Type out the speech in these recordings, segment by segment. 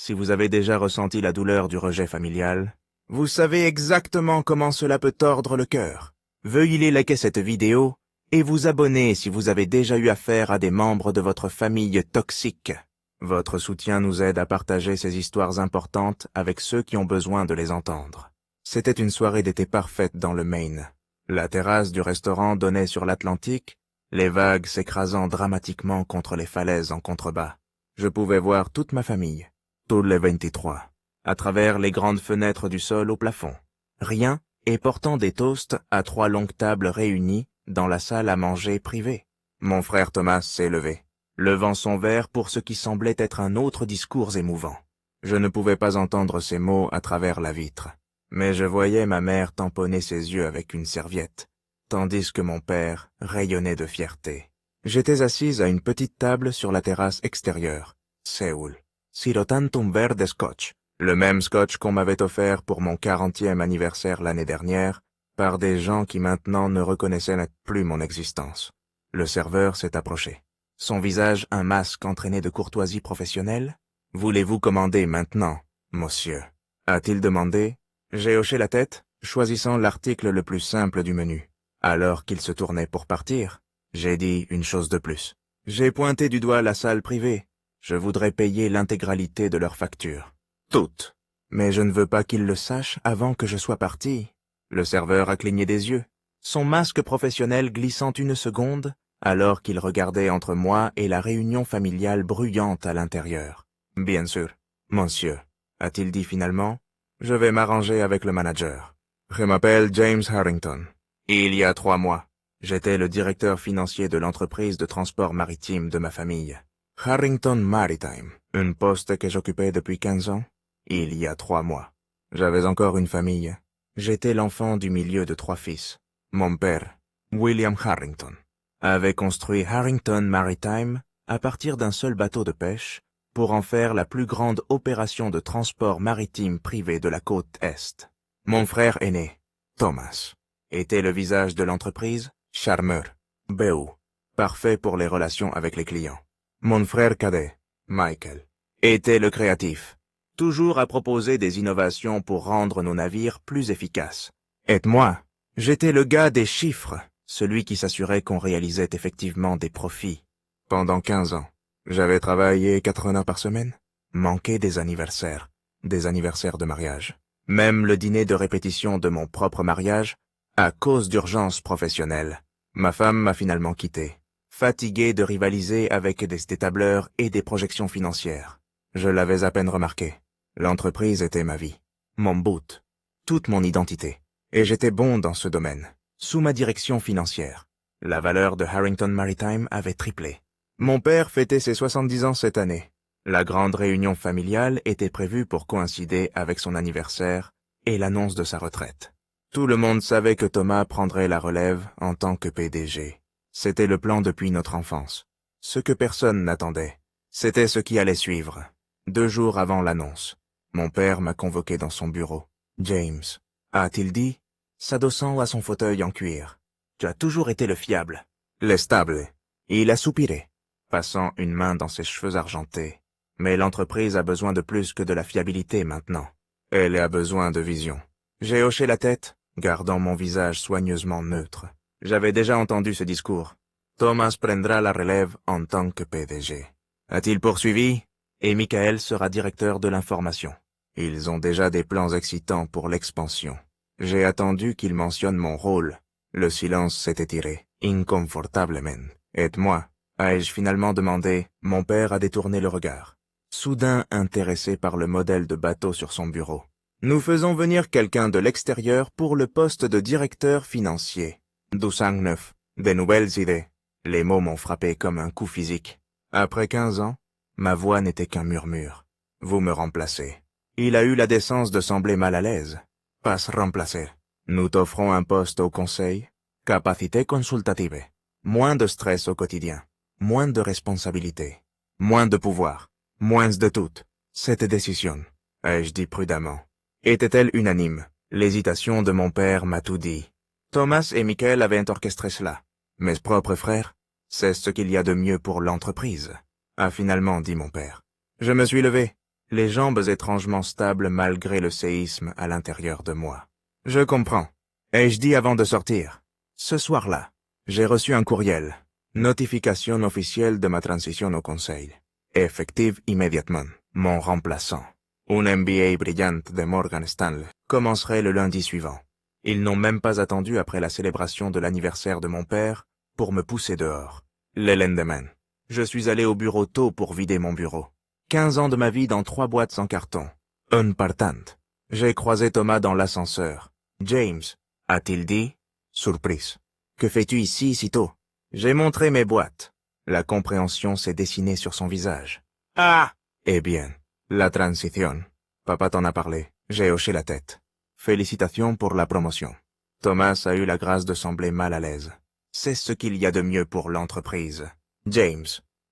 Si vous avez déjà ressenti la douleur du rejet familial, vous savez exactement comment cela peut tordre le cœur. Veuillez liker cette vidéo et vous abonner si vous avez déjà eu affaire à des membres de votre famille toxique. Votre soutien nous aide à partager ces histoires importantes avec ceux qui ont besoin de les entendre. C'était une soirée d'été parfaite dans le Maine. La terrasse du restaurant donnait sur l'Atlantique, les vagues s'écrasant dramatiquement contre les falaises en contrebas. Je pouvais voir toute ma famille, tous les 23, à travers les grandes fenêtres du sol au plafond. Rien, et portant des toasts à 3 longues tables réunies dans la salle à manger privée. Mon frère Thomas s'est levé, levant son verre pour ce qui semblait être un autre discours émouvant. Je ne pouvais pas entendre ses mots à travers la vitre, mais je voyais ma mère tamponner ses yeux avec une serviette, tandis que mon père rayonnait de fierté. J'étais assise à une petite table sur la terrasse extérieure, Séoul. Sirotant un verre de scotch, le même scotch qu'on m'avait offert pour mon 40e anniversaire l'année dernière, par des gens qui maintenant ne reconnaissaient plus mon existence. Le serveur s'est approché. Son visage un masque entraîné de courtoisie professionnelle. « Voulez-vous commander maintenant, monsieur ?» a-t-il demandé. J'ai hoché la tête, choisissant l'article le plus simple du menu. Alors qu'il se tournait pour partir, j'ai dit une chose de plus. J'ai pointé du doigt la salle privée. Je voudrais payer l'intégralité de leur facture. Toutes. Mais je ne veux pas qu'ils le sachent avant que je sois parti. Le serveur a cligné des yeux, son masque professionnel glissant une seconde, alors qu'il regardait entre moi et la réunion familiale bruyante à l'intérieur. Bien sûr, monsieur, a-t-il dit finalement. Je vais m'arranger avec le manager. Je m'appelle James Harrington. Il y a 3 mois, j'étais le directeur financier de l'entreprise de transport maritime de ma famille. Harrington Maritime, un poste que j'occupais depuis 15 ans, il y a 3 mois. J'avais encore une famille. J'étais l'enfant du milieu de 3 fils. Mon père, William Harrington, avait construit Harrington Maritime à partir d'un seul bateau de pêche pour en faire la plus grande opération de transport maritime privé de la côte Est. Mon frère aîné, Thomas, était le visage de l'entreprise, charmeur, beau, parfait pour les relations avec les clients. Mon frère cadet, Michael, était le créatif, toujours à proposer des innovations pour rendre nos navires plus efficaces. Et moi, j'étais le gars des chiffres, celui qui s'assurait qu'on réalisait effectivement des profits. Pendant 15 ans, j'avais travaillé 80 heures par semaine, manqué des anniversaires de mariage, même le dîner de répétition de mon propre mariage, à cause d'urgences professionnelles. Ma femme m'a finalement quitté, fatigué de rivaliser avec des étableurs et des projections financières. Je l'avais à peine remarqué. L'entreprise était ma vie, mon but, toute mon identité. Et j'étais bon dans ce domaine. Sous ma direction financière, la valeur de Harrington Maritime avait triplé. Mon père fêtait ses 70 ans cette année. La grande réunion familiale était prévue pour coïncider avec son anniversaire et l'annonce de sa retraite. Tout le monde savait que Thomas prendrait la relève en tant que PDG. C'était le plan depuis notre enfance. Ce que personne n'attendait, c'était ce qui allait suivre. 2 jours avant l'annonce, mon père m'a convoqué dans son bureau. « James », a-t-il dit, s'adossant à son fauteuil en cuir. « Tu as toujours été le fiable, le stable. » Il a soupiré, passant une main dans ses cheveux argentés. « Mais l'entreprise a besoin de plus que de la fiabilité maintenant. Elle a besoin de vision. » J'ai hoché la tête, gardant mon visage soigneusement neutre. J'avais déjà entendu ce discours. Thomas prendra la relève en tant que PDG. A-t-il poursuivi? Et Michael sera directeur de l'information. Ils ont déjà des plans excitants pour l'expansion. J'ai attendu qu'il mentionne mon rôle. Le silence s'est étiré, inconfortablement. « Et moi ?» ai-je finalement demandé. Mon père a détourné le regard, soudain intéressé par le modèle de bateau sur son bureau. « Nous faisons venir quelqu'un de l'extérieur pour le poste de directeur financier. Du sang neuf, de nouvelles idées. » Les mots m'ont frappé comme un coup physique. Après 15 ans, ma voix n'était qu'un murmure. « Vous me remplacez. » Il a eu la décence de sembler mal à l'aise. « Pas remplacer. Nous t'offrons un poste au conseil, capacité consultative. Moins de stress au quotidien, moins de responsabilités, moins de pouvoir, moins de tout. Cette décision, ai-je dit prudemment, était-elle unanime? L'hésitation de mon père m'a tout dit. Thomas et Michael avaient orchestré cela. Mes propres frères, c'est ce qu'il y a de mieux pour l'entreprise, a finalement dit mon père. Je me suis levé. les jambes étrangement stables malgré le séisme à l'intérieur de moi. Je comprends. Ai-je dit avant de sortir? Ce soir-là, j'ai reçu un courriel. Notification officielle de ma transition au conseil. Effective immédiatement. Mon remplaçant, un MBA brillante de Morgan Stanley, commencerait le lundi suivant. Ils n'ont même pas attendu après la célébration de l'anniversaire de mon père pour me pousser dehors. Le lendemain, je suis allé au bureau tôt pour vider mon bureau. 15 ans de ma vie dans 3 boîtes sans carton. Un partant. J'ai croisé Thomas dans l'ascenseur. James, a-t-il dit? Surprise. Que fais-tu ici si tôt? J'ai montré mes boîtes. La compréhension s'est dessinée sur son visage. Ah! Eh bien, la transition. Papa t'en a parlé. J'ai hoché la tête. Félicitations pour la promotion. Thomas a eu la grâce de sembler mal à l'aise. C'est ce qu'il y a de mieux pour l'entreprise. James,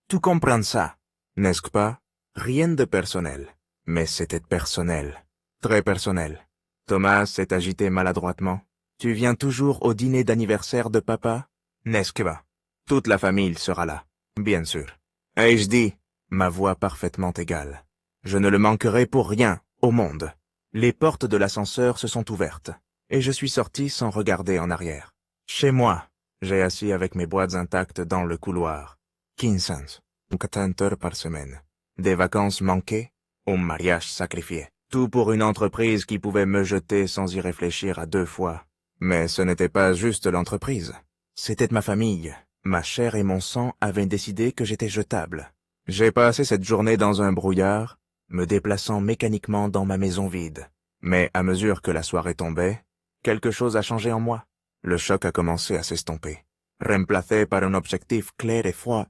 tu comprends ça, n'est-ce pas? Rien de personnel. Mais c'était personnel. Très personnel. Thomas s'est agité maladroitement. Tu viens toujours au dîner d'anniversaire de papa? N'est-ce pas? Toute la famille sera là, bien sûr. Ai-je dit? Ma voix parfaitement égale. Je ne le manquerai pour rien au monde. Les portes de l'ascenseur se sont ouvertes, et je suis sorti sans regarder en arrière. Chez moi, j'ai assis avec mes boîtes intactes dans le couloir. 15 heures par semaine. Des vacances manquées, un mariage sacrifié. Tout pour une entreprise qui pouvait me jeter sans y réfléchir à 2 fois. Mais ce n'était pas juste l'entreprise. C'était ma famille. Ma chair et mon sang avaient décidé que j'étais jetable. J'ai passé cette journée dans un brouillard, me déplaçant mécaniquement dans ma maison vide. Mais à mesure que la soirée tombait, quelque chose a changé en moi. Le choc a commencé à s'estomper, remplacé par un objectif clair et froid.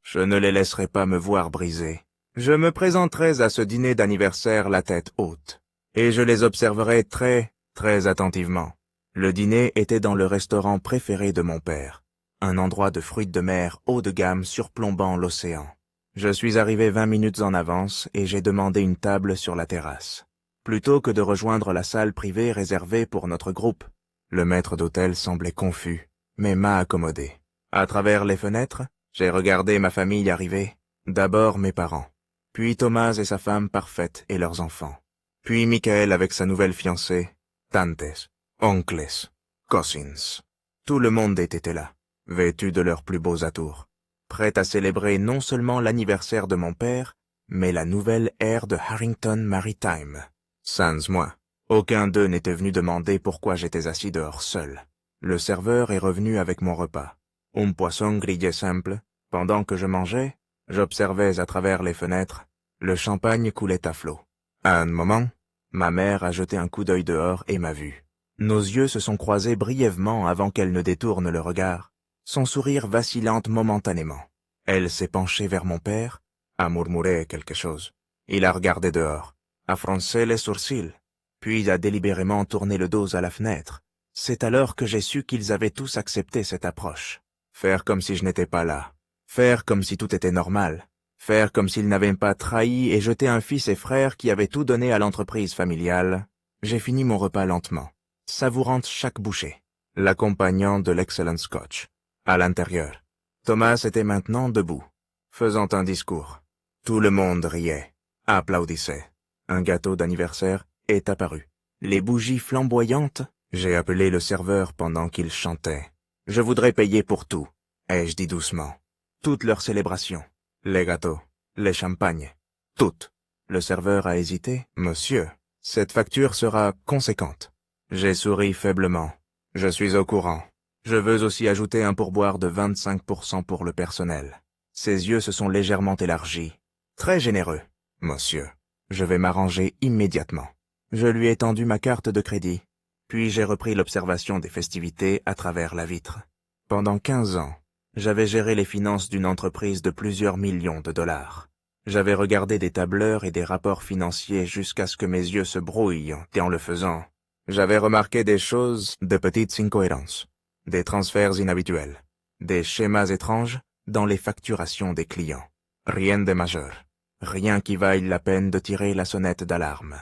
Je ne les laisserai pas me voir briser. Je me présenterai à ce dîner d'anniversaire la tête haute, et je les observerai très, très attentivement. Le dîner était dans le restaurant préféré de mon père, un endroit de fruits de mer haut de gamme surplombant l'océan. Je suis arrivé 20 minutes en avance et j'ai demandé une table sur la terrasse. Plutôt que de rejoindre la salle privée réservée pour notre groupe, le maître d'hôtel semblait confus, mais m'a accommodé. À travers les fenêtres, j'ai regardé ma famille arriver, d'abord mes parents, puis Thomas et sa femme parfaite et leurs enfants, puis Michael avec sa nouvelle fiancée, tantes, oncles, cousins. Tout le monde était là, vêtu de leurs plus beaux atours, prêt à célébrer non seulement l'anniversaire de mon père, mais la nouvelle ère de Harrington Maritime. Sans moi, aucun d'eux n'était venu demander pourquoi j'étais assis dehors seul. Le serveur est revenu avec mon repas. Un poisson grillé simple. Pendant que je mangeais, j'observais à travers les fenêtres. Le champagne coulait à flot. À un moment, ma mère a jeté un coup d'œil dehors et m'a vu. Nos yeux se sont croisés brièvement avant qu'elle ne détourne le regard, son sourire vacillant momentanément. Elle s'est penchée vers mon père, a murmuré quelque chose. Il a regardé dehors, a froncé les sourcils, puis a délibérément tourné le dos à la fenêtre. C'est alors que j'ai su qu'ils avaient tous accepté cette approche. Faire comme si je n'étais pas là. Faire comme si tout était normal. Faire comme s'ils n'avaient pas trahi et jeté un fils et frère qui avaient tout donné à l'entreprise familiale. J'ai fini mon repas lentement, savourant chaque bouchée, l'accompagnant de l'excellent scotch. À l'intérieur, Thomas était maintenant debout, faisant un discours. Tout le monde riait, applaudissait. Un gâteau d'anniversaire est apparu. Les bougies flamboyantes, j'ai appelé le serveur pendant qu'il chantait. Je voudrais payer pour tout, ai-je dit doucement. Toutes leurs célébrations, les gâteaux, les champagnes, toutes. Le serveur a hésité. Monsieur, cette facture sera conséquente. J'ai souri faiblement. Je suis au courant. Je veux aussi ajouter un pourboire de 25% pour le personnel. Ses yeux se sont légèrement élargis. Très généreux, monsieur. Je vais m'arranger immédiatement. Je lui ai tendu ma carte de crédit. Puis j'ai repris l'observation des festivités à travers la vitre. Pendant 15 ans, j'avais géré les finances d'une entreprise de plusieurs millions de dollars. J'avais regardé des tableurs et des rapports financiers jusqu'à ce que mes yeux se brouillent, et en le faisant, j'avais remarqué des choses, de petites incohérences, des transferts inhabituels, des schémas étranges dans les facturations des clients. Rien de majeur, rien qui vaille la peine de tirer la sonnette d'alarme.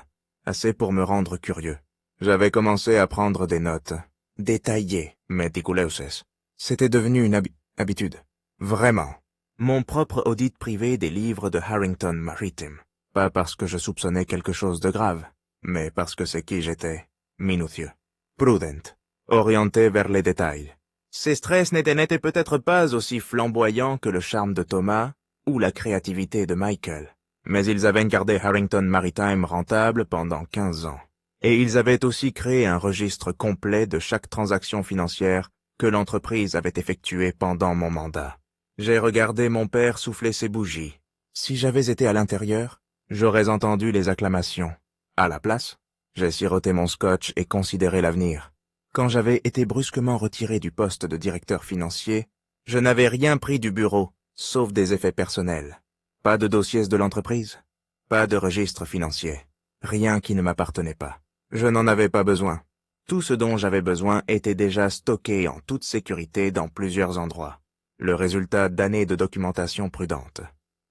Assez pour me rendre curieux. J'avais commencé à prendre des notes, détaillées, méticuleuses. C'était devenu une habitude. Vraiment. Mon propre audit privé des livres de Harrington Maritime. Pas parce que je soupçonnais quelque chose de grave, mais parce que c'est qui j'étais. Minutieux. Prudent. Orienté vers les détails. Ces stress n'étaient peut-être pas aussi flamboyants que le charme de Thomas ou la créativité de Michael. Mais ils avaient gardé Harrington Maritime rentable pendant 15 ans. Et ils avaient aussi créé un registre complet de chaque transaction financière que l'entreprise avait effectuée pendant mon mandat. J'ai regardé mon père souffler ses bougies. Si j'avais été à l'intérieur, j'aurais entendu les acclamations. À la place, j'ai siroté mon scotch et considéré l'avenir. Quand j'avais été brusquement retiré du poste de directeur financier, je n'avais rien pris du bureau, sauf des effets personnels. Pas de dossiers de l'entreprise, pas de registre financier, rien qui ne m'appartenait pas. Je n'en avais pas besoin. Tout ce dont j'avais besoin était déjà stocké en toute sécurité dans plusieurs endroits. Le résultat d'années de documentation prudente.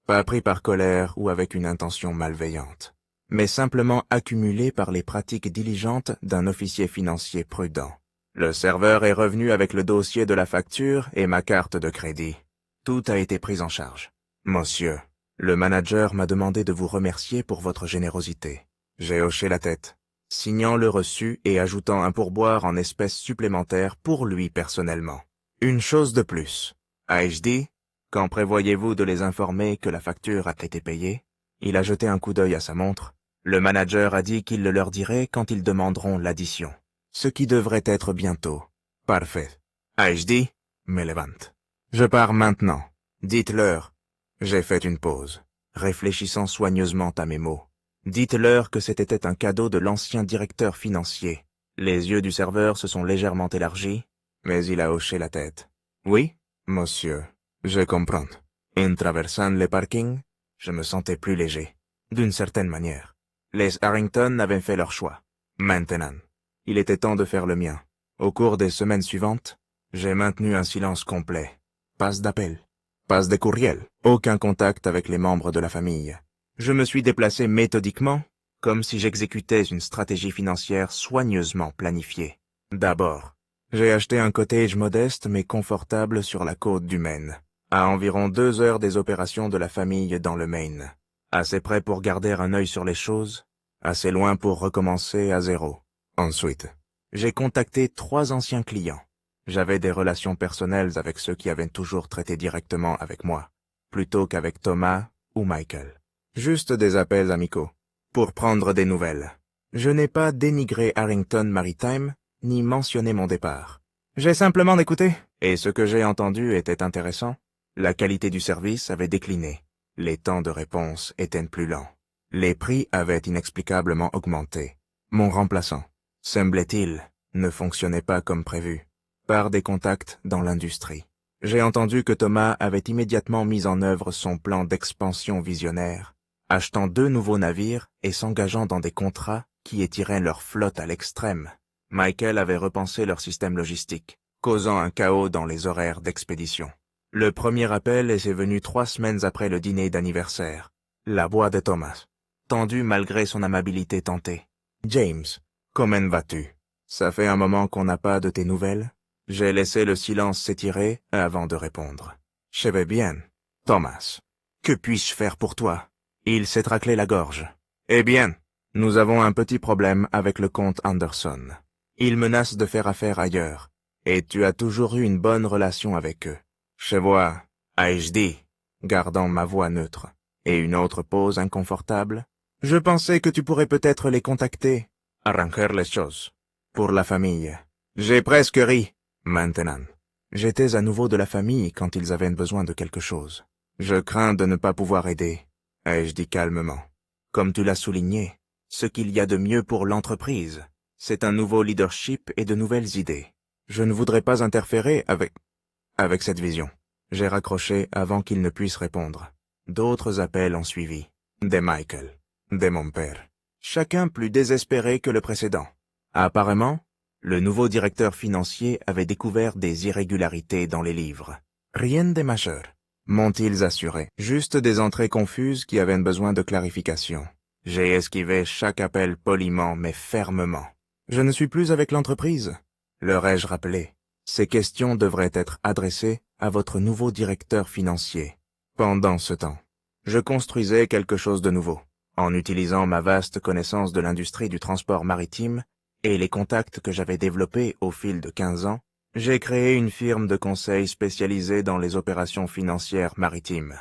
Pas pris par colère ou avec une intention malveillante, mais simplement accumulé par les pratiques diligentes d'un officier financier prudent. Le serveur est revenu avec le dossier de la facture et ma carte de crédit. Tout a été pris en charge. Monsieur, le manager m'a demandé de vous remercier pour votre générosité. J'ai hoché la tête, signant le reçu et ajoutant un pourboire en espèces supplémentaires pour lui personnellement. Une chose de plus. Ai-je dit, quand prévoyez-vous de les informer que la facture a été payée? Il a jeté un coup d'œil à sa montre. Le manager a dit qu'il le leur dirait quand ils demanderont l'addition. Ce qui devrait être bientôt. Parfait. Ai-je dit? Me levante. Je pars maintenant. Dites-leur. J'ai fait une pause, réfléchissant soigneusement à mes mots. Dites-leur que c'était un cadeau de l'ancien directeur financier. Les yeux du serveur se sont légèrement élargis, mais il a hoché la tête. Oui, monsieur, je comprends. En traversant le parking, je me sentais plus léger, d'une certaine manière. Les Harrington avaient fait leur choix. Maintenant, il était temps de faire le mien. Au cours des semaines suivantes, j'ai maintenu un silence complet. Pas d'appel, pas de courriel, aucun contact avec les membres de la famille. Je me suis déplacé méthodiquement, comme si j'exécutais une stratégie financière soigneusement planifiée. D'abord, j'ai acheté un cottage modeste mais confortable sur la côte du Maine, à environ 2 heures des opérations de la famille dans le Maine. Assez près pour garder un œil sur les choses, assez loin pour recommencer à zéro. Ensuite, j'ai contacté 3 anciens clients. J'avais des relations personnelles avec ceux qui avaient toujours traité directement avec moi, plutôt qu'avec Thomas ou Michael. Juste des appels amicaux, pour prendre des nouvelles. Je n'ai pas dénigré Harrington Maritime, ni mentionné mon départ. J'ai simplement écouté, et ce que j'ai entendu était intéressant. La qualité du service avait décliné. Les temps de réponse étaient plus lents. Les prix avaient inexplicablement augmenté. Mon remplaçant, semblait-il, ne fonctionnait pas comme prévu, par des contacts dans l'industrie. J'ai entendu que Thomas avait immédiatement mis en œuvre son plan d'expansion visionnaire, achetant 2 nouveaux navires et s'engageant dans des contrats qui étiraient leur flotte à l'extrême. Michael avait repensé leur système logistique, causant un chaos dans les horaires d'expédition. Le premier appel est venu 3 semaines après le dîner d'anniversaire. La voix de Thomas, tendue malgré son amabilité tentée. « James, comment vas-tu? Ça fait un moment qu'on n'a pas de tes nouvelles ?» J'ai laissé le silence s'étirer avant de répondre. « Je vais bien. Thomas, que puis-je faire pour toi ?» Il s'est raclé la gorge. « Eh bien, nous avons un petit problème avec le comte Anderson. Ils menacent de faire affaire ailleurs, et tu as toujours eu une bonne relation avec eux. Je vois, ai-je dit, gardant ma voix neutre, et une autre pause inconfortable. Je pensais que tu pourrais peut-être les contacter, arranger les choses. Pour la famille. J'ai presque ri. Maintenant, j'étais à nouveau de la famille quand ils avaient besoin de quelque chose. Je crains de ne pas pouvoir aider, ai-je dit calmement. Comme tu l'as souligné, ce qu'il y a de mieux pour l'entreprise, c'est un nouveau leadership et de nouvelles idées. Je ne voudrais pas interférer avec cette vision. J'ai raccroché avant qu'il ne puisse répondre. D'autres appels ont suivi. Des Michael, des mon père. Chacun plus désespéré que le précédent. Apparemment, le nouveau directeur financier avait découvert des irrégularités dans les livres. Rien de majeur, m'ont-ils assuré. Juste des entrées confuses qui avaient besoin de clarification. J'ai esquivé chaque appel poliment mais fermement. Je ne suis plus avec l'entreprise, leur ai-je rappelé. Ces questions devraient être adressées à votre nouveau directeur financier. Pendant ce temps, je construisais quelque chose de nouveau, en utilisant ma vaste connaissance de l'industrie du transport maritime et les contacts que j'avais développés au fil de 15 ans. J'ai créé une firme de conseil spécialisée dans les opérations financières maritimes.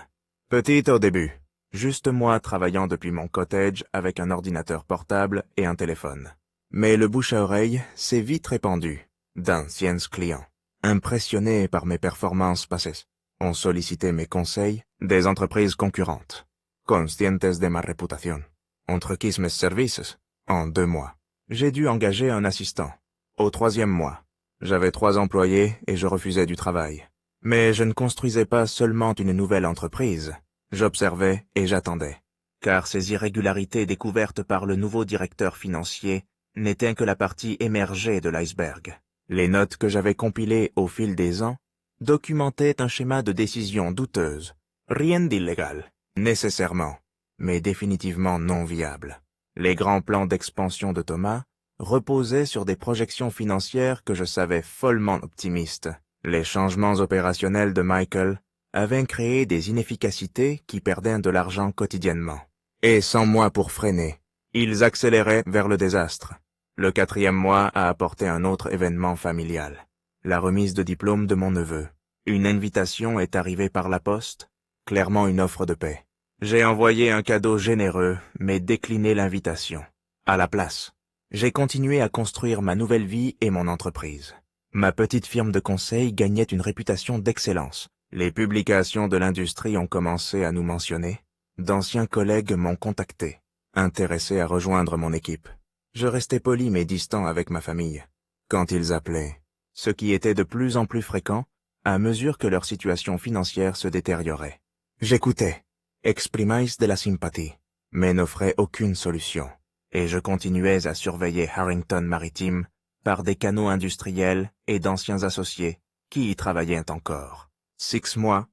Petite au début, juste moi travaillant depuis mon cottage avec un ordinateur portable et un téléphone. Mais le bouche à oreille s'est vite répandu. D'anciens clients, impressionnés par mes performances passées, ont sollicité mes conseils des entreprises concurrentes, conscientes de ma réputation. Entre mis services, en 2 mois, j'ai dû engager un assistant. Au 3e mois, j'avais 3 employés et je refusais du travail. Mais je ne construisais pas seulement une nouvelle entreprise, j'observais et j'attendais. Car ces irrégularités découvertes par le nouveau directeur financier n'étaient que la partie émergée de l'iceberg. Les notes que j'avais compilées au fil des ans documentaient un schéma de décision douteuse, rien d'illégal, nécessairement, mais définitivement non viable. Les grands plans d'expansion de Thomas reposaient sur des projections financières que je savais follement optimistes. Les changements opérationnels de Michael avaient créé des inefficacités qui perdaient de l'argent quotidiennement. Et sans moi pour freiner, ils accéléraient vers le désastre. Le 4e mois a apporté un autre événement familial. La remise de diplôme de mon neveu. Une invitation est arrivée par la poste, clairement une offre de paix. J'ai envoyé un cadeau généreux, mais décliné l'invitation. À la place, j'ai continué à construire ma nouvelle vie et mon entreprise. Ma petite firme de conseil gagnait une réputation d'excellence. Les publications de l'industrie ont commencé à nous mentionner. D'anciens collègues m'ont contacté, intéressés à rejoindre mon équipe. Je restais poli mais distant avec ma famille, quand ils appelaient, ce qui était de plus en plus fréquent à mesure que leur situation financière se détériorait. J'écoutais, exprimais de la sympathie, mais n'offrais aucune solution, et je continuais à surveiller Harrington Maritime par des canaux industriels et d'anciens associés qui y travaillaient encore. 6 mois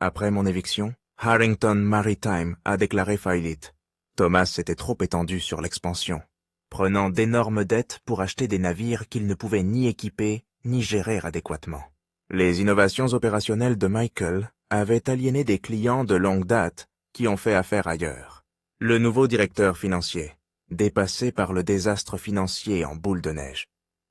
après mon éviction, Harrington Maritime a déclaré faillite. Thomas s'était trop étendu sur l'expansion, prenant d'énormes dettes pour acheter des navires qu'il ne pouvait ni équiper ni gérer adéquatement. Les innovations opérationnelles de Michael avaient aliéné des clients de longue date qui ont fait affaire ailleurs. Le nouveau directeur financier, dépassé par le désastre financier en boule de neige,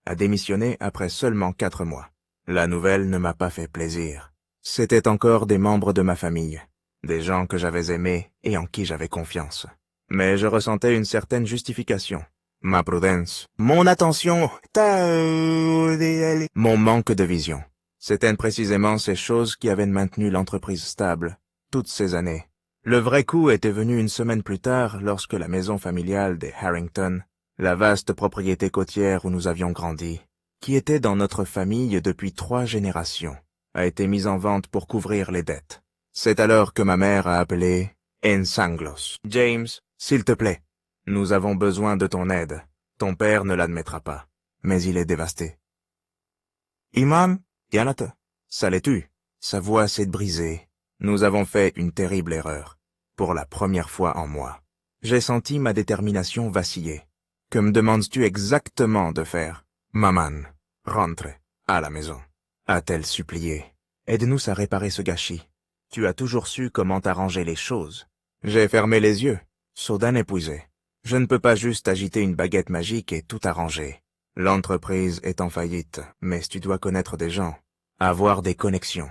a démissionné après seulement 4 mois. La nouvelle ne m'a pas fait plaisir. C'étaient encore des membres de ma famille, des gens que j'avais aimés et en qui j'avais confiance. Mais je ressentais une certaine justification. Ma prudence, mon attention, mon manque de vision. C'étaient précisément ces choses qui avaient maintenu l'entreprise stable toutes ces années. Le vrai coup était venu une semaine plus tard lorsque la maison familiale des Harrington, la vaste propriété côtière où nous avions grandi, qui était dans notre famille depuis 3 générations, a été mise en vente pour couvrir les dettes. C'est alors que ma mère a appelé en sanglots. James, s'il te plaît, nous avons besoin de ton aide. Ton père ne l'admettra pas, mais il est dévasté. Imam, Yanata, ça les tue. Sa voix s'est brisée. Nous avons fait une terrible erreur. Pour la première fois en moi. J'ai senti ma détermination vaciller. Que me demandes-tu exactement de faire? Maman, rentre à la maison. A-t-elle supplié. Aide-nous à réparer ce gâchis. Tu as toujours su comment arranger les choses. J'ai fermé les yeux, soudain épuisé. Je ne peux pas juste agiter une baguette magique et tout arranger. L'entreprise est en faillite, mais tu dois connaître des gens, avoir des connexions.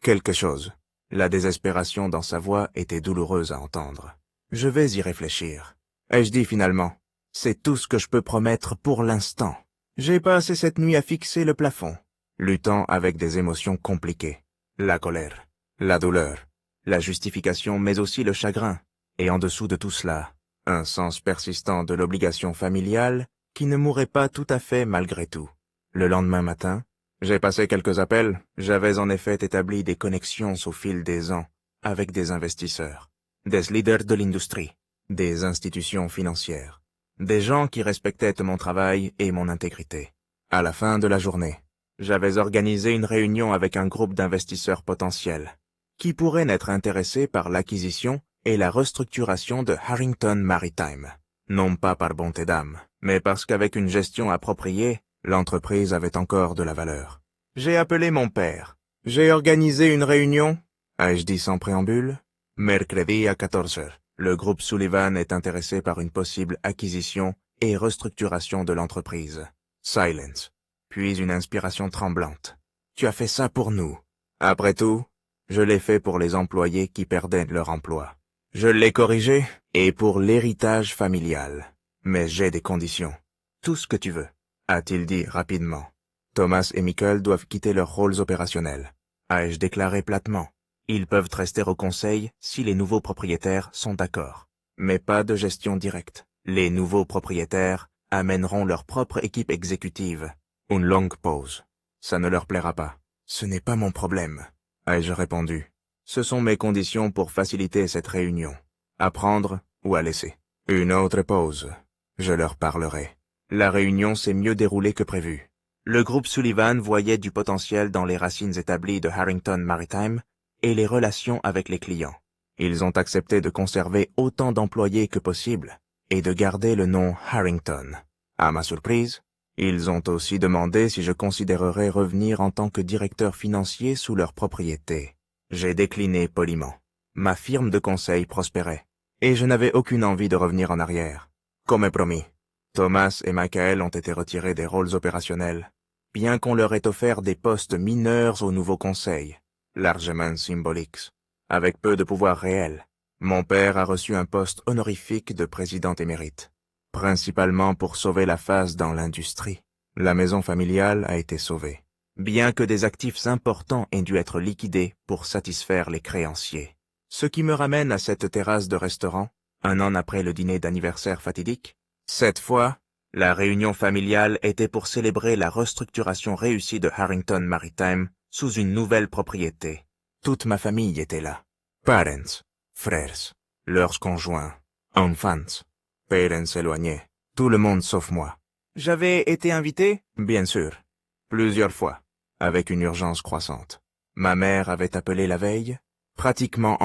Quelque chose. La désespération dans sa voix était douloureuse à entendre. Je vais y réfléchir. Ai-je dit finalement, c'est tout ce que je peux promettre pour l'instant. J'ai passé cette nuit à fixer le plafond, luttant avec des émotions compliquées. La colère, la douleur, la justification mais aussi le chagrin. Et en dessous de tout cela, un sens persistant de l'obligation familiale qui ne mourrait pas tout à fait malgré tout. Le lendemain matin, j'ai passé quelques appels. J'avais en effet établi des connexions au fil des ans avec des investisseurs, des leaders de l'industrie, des institutions financières, des gens qui respectaient mon travail et mon intégrité. À la fin de la journée, j'avais organisé une réunion avec un groupe d'investisseurs potentiels qui pourraient être intéressés par l'acquisition et la restructuration de Harrington Maritime. Non pas par bonté d'âme, mais parce qu'avec une gestion appropriée, l'entreprise avait encore de la valeur. J'ai appelé mon père. J'ai organisé une réunion Ai-je dit sans préambule? Mercredi à 14 heures. Le groupe Sullivan est intéressé par une possible acquisition et restructuration de l'entreprise. Silence. Puis une inspiration tremblante. Tu as fait ça pour nous. Après tout, je l'ai fait pour les employés qui perdaient leur emploi. Je l'ai corrigé, et pour l'héritage familial. Mais j'ai des conditions. Tout ce que tu veux, a-t-il dit rapidement. Thomas et Michael doivent quitter leurs rôles opérationnels. Ai-je déclaré platement. Ils peuvent rester au conseil si les nouveaux propriétaires sont d'accord. Mais pas de gestion directe. Les nouveaux propriétaires amèneront leur propre équipe exécutive. Une longue pause. Ça ne leur plaira pas. Ce n'est pas mon problème, ai-je répondu. Ce sont mes conditions pour faciliter cette réunion. À prendre ou à laisser. Une autre pause. Je leur parlerai. La réunion s'est mieux déroulée que prévu. Le groupe Sullivan voyait du potentiel dans les racines établies de Harrington Maritime et les relations avec les clients. Ils ont accepté de conserver autant d'employés que possible et de garder le nom Harrington. À ma surprise, ils ont aussi demandé si je considérerais revenir en tant que directeur financier sous leur propriété. J'ai décliné poliment. Ma firme de conseil prospérait, et je n'avais aucune envie de revenir en arrière. Comme promis, Thomas et Michael ont été retirés des rôles opérationnels, bien qu'on leur ait offert des postes mineurs au nouveau conseil, largement symboliques, avec peu de pouvoir réel. Mon père a reçu un poste honorifique de président émérite, principalement pour sauver la face dans l'industrie. La maison familiale a été sauvée, bien que des actifs importants aient dû être liquidés pour satisfaire les créanciers. Ce qui me ramène à cette terrasse de restaurant, un an après le dîner d'anniversaire fatidique. Cette fois, la réunion familiale était pour célébrer la restructuration réussie de Harrington Maritime sous une nouvelle propriété. Toute ma famille était là. Parents, frères, leurs conjoints, enfants, parents éloignés, tout le monde sauf moi. J'avais été invité, bien sûr, plusieurs fois, avec une urgence croissante. Ma mère avait appelé la veille, pratiquement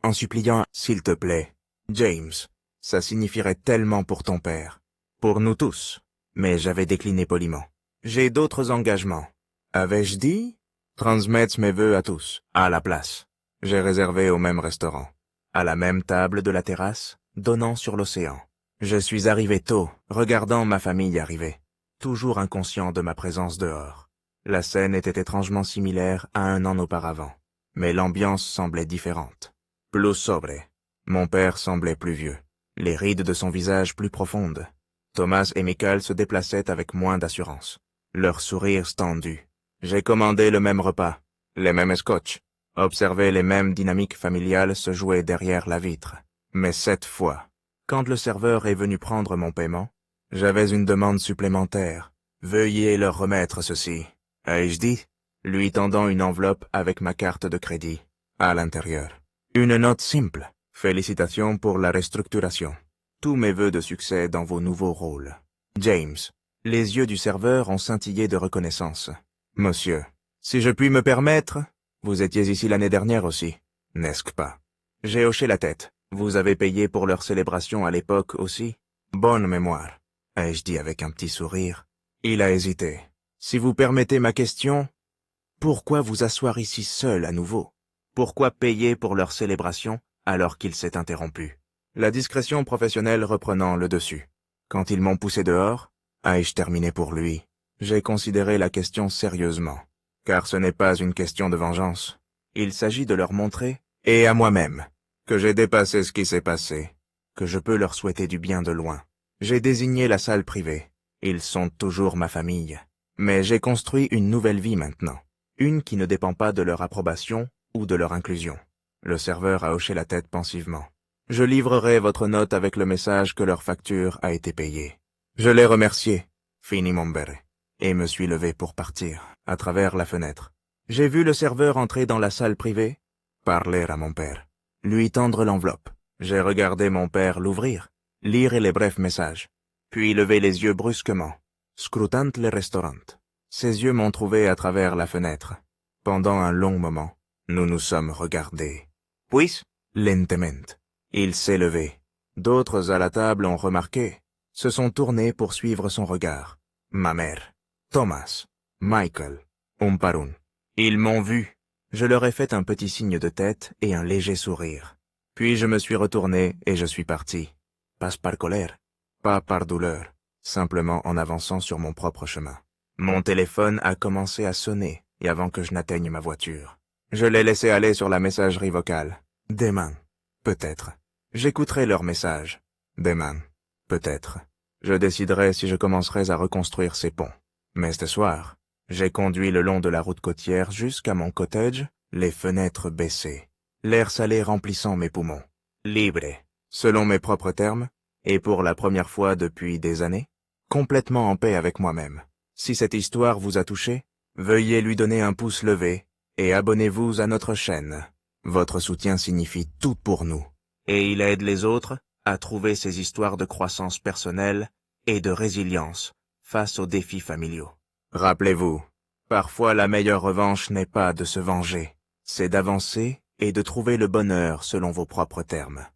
en suppliant « S'il te plaît, James, ça signifierait tellement pour ton père, pour nous tous. » Mais j'avais décliné poliment. J'ai d'autres engagements. Avais-je dit? Transmettre mes vœux à tous, à la place. J'ai réservé au même restaurant, à la même table de la terrasse, donnant sur l'océan. Je suis arrivé tôt, regardant ma famille arriver, toujours inconscient de ma présence dehors. La scène était étrangement similaire à un an auparavant, mais l'ambiance semblait différente. Plus sobre. Mon père semblait plus vieux, les rides de son visage plus profondes. Thomas et Michael se déplaçaient avec moins d'assurance, leurs sourires tendus. J'ai commandé le même repas, les mêmes scotch, observé les mêmes dynamiques familiales se jouer derrière la vitre. Mais cette fois, quand le serveur est venu prendre mon paiement, j'avais une demande supplémentaire. Veuillez leur remettre ceci, ai-je dit, lui tendant une enveloppe avec ma carte de crédit, à l'intérieur. Une note simple. Félicitations pour la restructuration. Tous mes vœux de succès dans vos nouveaux rôles. James. Les yeux du serveur ont scintillé de reconnaissance. Monsieur, si je puis me permettre, vous étiez ici l'année dernière aussi, n'est-ce pas? J'ai hoché la tête. Vous avez payé pour leur célébration à l'époque aussi? Bonne mémoire, ai-je dit avec un petit sourire. Il a hésité. Si vous permettez ma question, pourquoi vous asseoir ici seul à nouveau? Pourquoi payer pour leur célébration alors qu'il s'est interrompu? La discrétion professionnelle reprenant le dessus. Quand ils m'ont poussé dehors, ai-je terminé pour lui? J'ai considéré la question sérieusement, car ce n'est pas une question de vengeance. Il s'agit de leur montrer, et à moi-même, que j'ai dépassé ce qui s'est passé, que je peux leur souhaiter du bien de loin. J'ai désigné la salle privée. Ils sont toujours ma famille. Mais j'ai construit une nouvelle vie maintenant, une qui ne dépend pas de leur approbation ou de leur inclusion. Le serveur a hoché la tête pensivement. Je livrerai votre note avec le message que leur facture a été payée. Je l'ai remercié, fini mon béret, et me suis levé pour partir, à travers la fenêtre. J'ai vu le serveur entrer dans la salle privée, parler à mon père, lui tendre l'enveloppe. J'ai regardé mon père l'ouvrir, lire les brefs messages, puis lever les yeux brusquement, scrutant le restaurant. Ses yeux m'ont trouvé à travers la fenêtre. Pendant un long moment, nous nous sommes regardés. Puis, lentement, il s'est levé. D'autres à la table ont remarqué, se sont tournés pour suivre son regard. Ma mère, Thomas, Michael, un par un. Ils m'ont vu. Je leur ai fait un petit signe de tête et un léger sourire. Puis je me suis retourné et je suis parti. Pas par colère, pas par douleur, simplement en avançant sur mon propre chemin. Mon téléphone a commencé à sonner et avant que je n'atteigne ma voiture. Je l'ai laissé aller sur la messagerie vocale. Demain, peut-être. J'écouterai leur message. Demain, peut-être. Je déciderai si je commencerai à reconstruire ces ponts. Mais ce soir, j'ai conduit le long de la route côtière jusqu'à mon cottage, les fenêtres baissées, l'air salé remplissant mes poumons. Libre, selon mes propres termes, et pour la première fois depuis des années, complètement en paix avec moi-même. Si cette histoire vous a touché, veuillez lui donner un pouce levé et abonnez-vous à notre chaîne. Votre soutien signifie tout pour nous. Et il aide les autres à trouver ces histoires de croissance personnelle et de résilience face aux défis familiaux. Rappelez-vous, parfois la meilleure revanche n'est pas de se venger, c'est d'avancer et de trouver le bonheur selon vos propres termes.